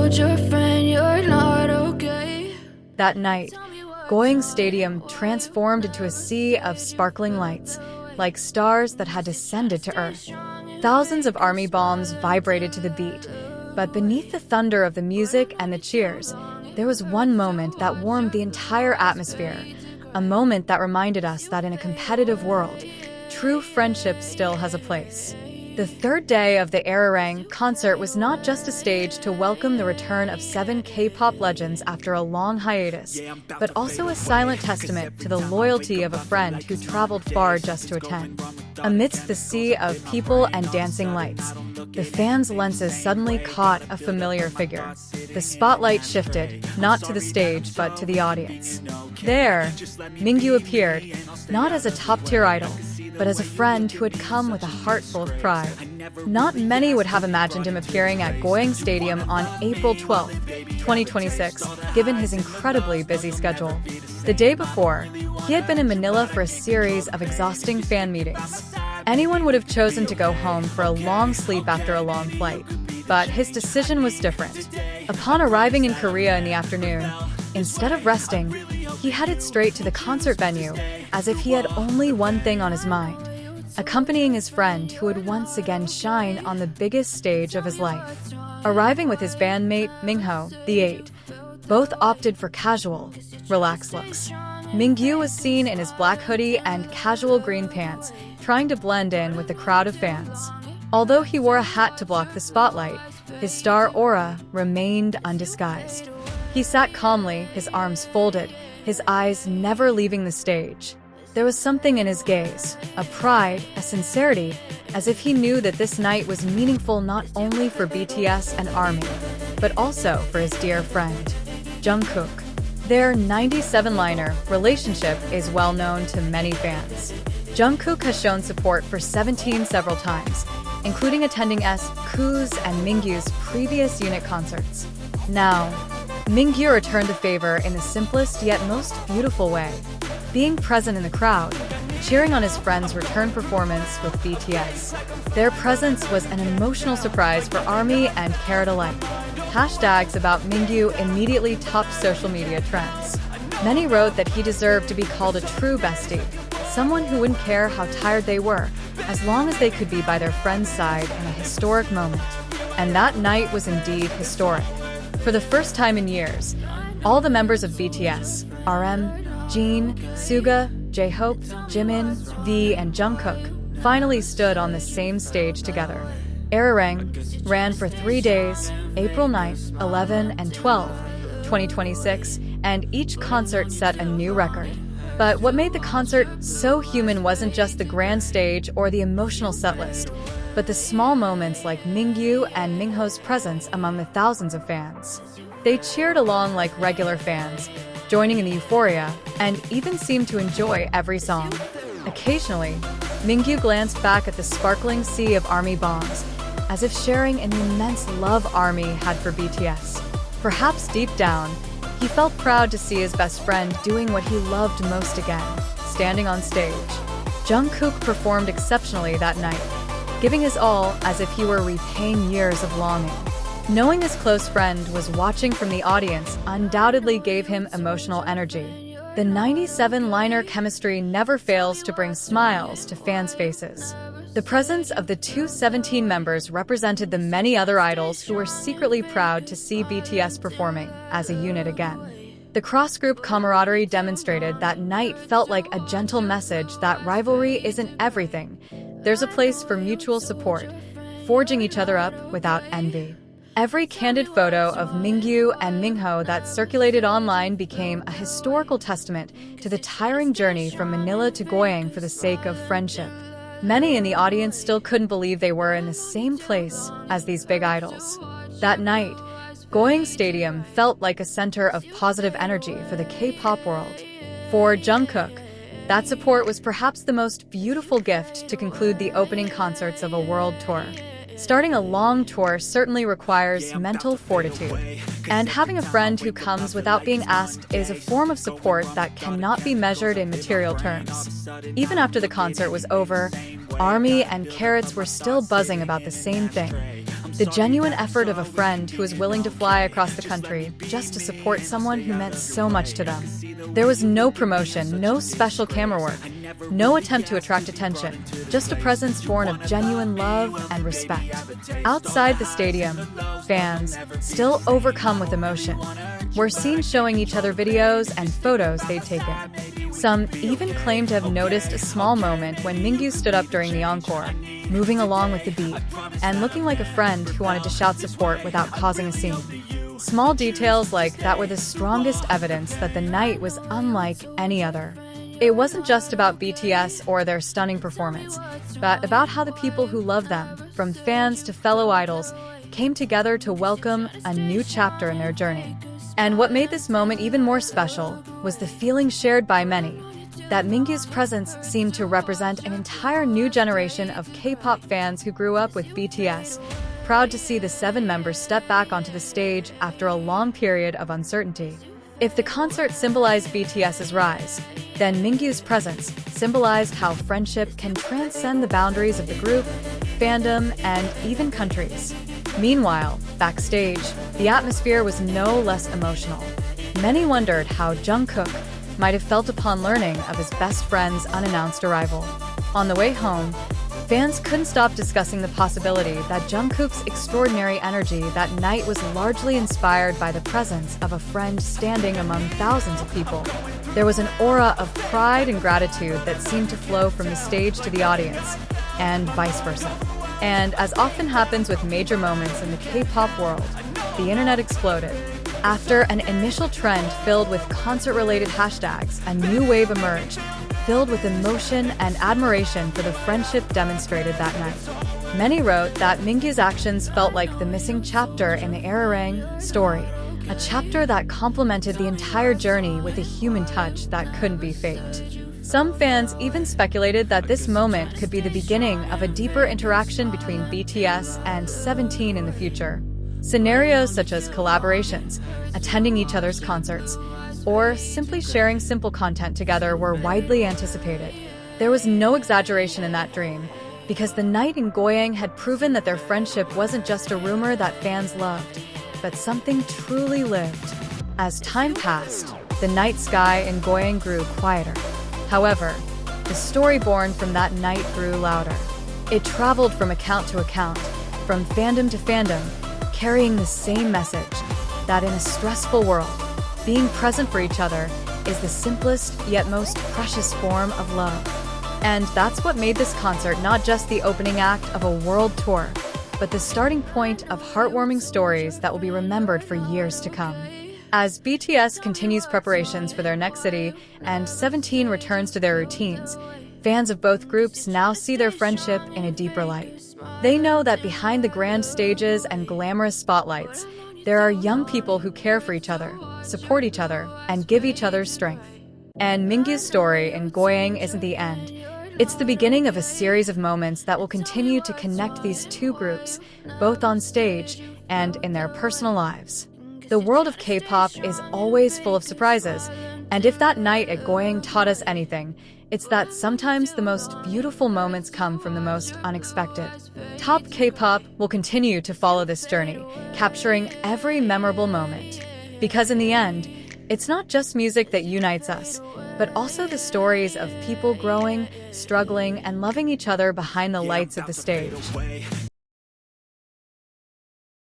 told your friend you're not okay. That night, Goyang Stadium transformed into a sea of sparkling lights, like stars that had descended to Earth. Thousands of army bombs vibrated to the beat, but beneath the thunder of the music and the cheers, there was one moment that warmed the entire atmosphere, a moment that reminded us that in a competitive world, true friendship still has a place. The third day of the Arirang concert was not just a stage to welcome the return of 7 K-pop legends after a long hiatus, but also a silent testament to the loyalty of a friend who traveled far just to attend. Amidst the sea of people and dancing lights, the fans' lenses suddenly caught a familiar figure. The spotlight shifted, not to the stage, but to the audience. There, Mingyu appeared, not as a top-tier idol, but as a friend who had come with a heart full of pride. Not many would have imagined him appearing at Goyang Stadium on April 12, 2026, given his incredibly busy schedule. The day before, he had been in Manila for a series of exhausting fan meetings. Anyone would have chosen to go home for a long sleep after a long flight, but his decision was different. Upon arriving in Korea in the afternoon, instead of resting, he headed straight to the concert venue, as if he had only one thing on his mind: accompanying his friend who would once again shine on the biggest stage of his life. Arriving with his bandmate, Minghao, the 8, both opted for casual, relaxed looks. Mingyu was seen in his black hoodie and casual green pants, trying to blend in with the crowd of fans. Although he wore a hat to block the spotlight, his star aura remained undisguised. He sat calmly, his arms folded, his eyes never leaving the stage. There was something in his gaze, a pride, a sincerity, as if he knew that this night was meaningful not only for BTS and ARMY, but also for his dear friend, Jungkook. Their 97-liner relationship is well known to many fans. Jungkook has shown support for 17 several times, including attending S.Koo's and Mingyu's previous unit concerts. Now, Mingyu returned the favor in the simplest yet most beautiful way, being present in the crowd, cheering on his friend's return performance with BTS. Their presence was an emotional surprise for ARMY and Carrot alike. Hashtags about Mingyu immediately topped social media trends. Many wrote that he deserved to be called a true bestie, someone who wouldn't care how tired they were, as long as they could be by their friend's side in a historic moment. And that night was indeed historic. For the first time in years, all the members of BTS, RM, Jin, Suga, J-Hope, Jimin, V, and Jungkook finally stood on the same stage together. Arirang ran for 3 days, April 9th, 11, and 12, 2026, and each concert set a new record. But what made the concert so human wasn't just the grand stage or the emotional setlist, but the small moments like Mingyu and Minghao's presence among the thousands of fans. They cheered along like regular fans, joining in the euphoria, and even seemed to enjoy every song. Occasionally, Mingyu glanced back at the sparkling sea of ARMY bombs, as if sharing in the immense love ARMY had for BTS. Perhaps deep down, he felt proud to see his best friend doing what he loved most again, standing on stage. Jungkook performed exceptionally that night, giving his all as if he were repaying years of longing. Knowing his close friend was watching from the audience undoubtedly gave him emotional energy. The 97-liner chemistry never fails to bring smiles to fans' faces. The presence of the two 17 members represented the many other idols who were secretly proud to see BTS performing as a unit again. The cross-group camaraderie demonstrated that night felt like a gentle message that rivalry isn't everything. There's a place for mutual support, forging each other up without envy. Every candid photo of Mingyu and Minghao that circulated online became a historical testament to the tiring journey from Manila to Goyang for the sake of friendship. Many in the audience still couldn't believe they were in the same place as these big idols. That night, Goyang Stadium felt like a center of positive energy for the K-pop world. For Jungkook, that support was perhaps the most beautiful gift to conclude the opening concerts of a world tour. Starting a long tour certainly requires mental fortitude, and having a friend who comes without being asked is a form of support that cannot be measured in material terms. Even after the concert was over, ARMY and Carrots were still buzzing about the same thing: The genuine effort of a friend who was willing to fly across the country just to support someone who meant so much to them. There was no promotion, no special camera work, no attempt to attract attention, just a presence born of genuine love and respect. Outside the stadium, fans, still overcome with emotion, were seen showing each other videos and photos they'd taken. Some even claimed to have noticed a small moment when Mingyu stood up during the encore, moving along with the beat, and looking like a friend who wanted to shout support without causing a scene. Small details like that were the strongest evidence that the night was unlike any other. It wasn't just about BTS or their stunning performance, but about how the people who love them, from fans to fellow idols, came together to welcome a new chapter in their journey. And what made this moment even more special was the feeling shared by many, that Mingyu's presence seemed to represent an entire new generation of K-pop fans who grew up with BTS, proud to see the 7 members step back onto the stage after a long period of uncertainty. If the concert symbolized BTS's rise, then Mingyu's presence symbolized how friendship can transcend the boundaries of the group, fandom, and even countries. Meanwhile, backstage, the atmosphere was no less emotional. Many wondered how Jungkook might have felt upon learning of his best friend's unannounced arrival. On the way home, fans couldn't stop discussing the possibility that Jungkook's extraordinary energy that night was largely inspired by the presence of a friend standing among thousands of people. There was an aura of pride and gratitude that seemed to flow from the stage to the audience, and vice versa. And as often happens with major moments in the K-pop world, the internet exploded. After an initial trend filled with concert-related hashtags, a new wave emerged, filled with emotion and admiration for the friendship demonstrated that night. Many wrote that Mingyu's actions felt like the missing chapter in the Arirang story, a chapter that complemented the entire journey with a human touch that couldn't be faked. Some fans even speculated that this moment could be the beginning of a deeper interaction between BTS and 17 in the future. Scenarios such as collaborations, attending each other's concerts, or simply sharing simple content together were widely anticipated. There was no exaggeration in that dream, because the night in Goyang had proven that their friendship wasn't just a rumor that fans loved, but something truly lived. As time passed, the night sky in Goyang grew quieter. However, the story born from that night grew louder. It traveled from account to account, from fandom to fandom, carrying the same message, that in a stressful world, being present for each other is the simplest yet most precious form of love. And that's what made this concert not just the opening act of a world tour, but the starting point of heartwarming stories that will be remembered for years to come. As BTS continues preparations for their next city and 17 returns to their routines, fans of both groups now see their friendship in a deeper light. They know that behind the grand stages and glamorous spotlights, there are young people who care for each other, support each other, and give each other strength. And Mingyu's story in Goyang isn't the end. It's the beginning of a series of moments that will continue to connect these two groups, both on stage and in their personal lives. The world of K-pop is always full of surprises, and if that night at Goyang taught us anything, it's that sometimes the most beautiful moments come from the most unexpected. Top K-pop will continue to follow this journey, capturing every memorable moment. Because in the end, it's not just music that unites us, but also the stories of people growing, struggling, and loving each other behind the lights of the stage.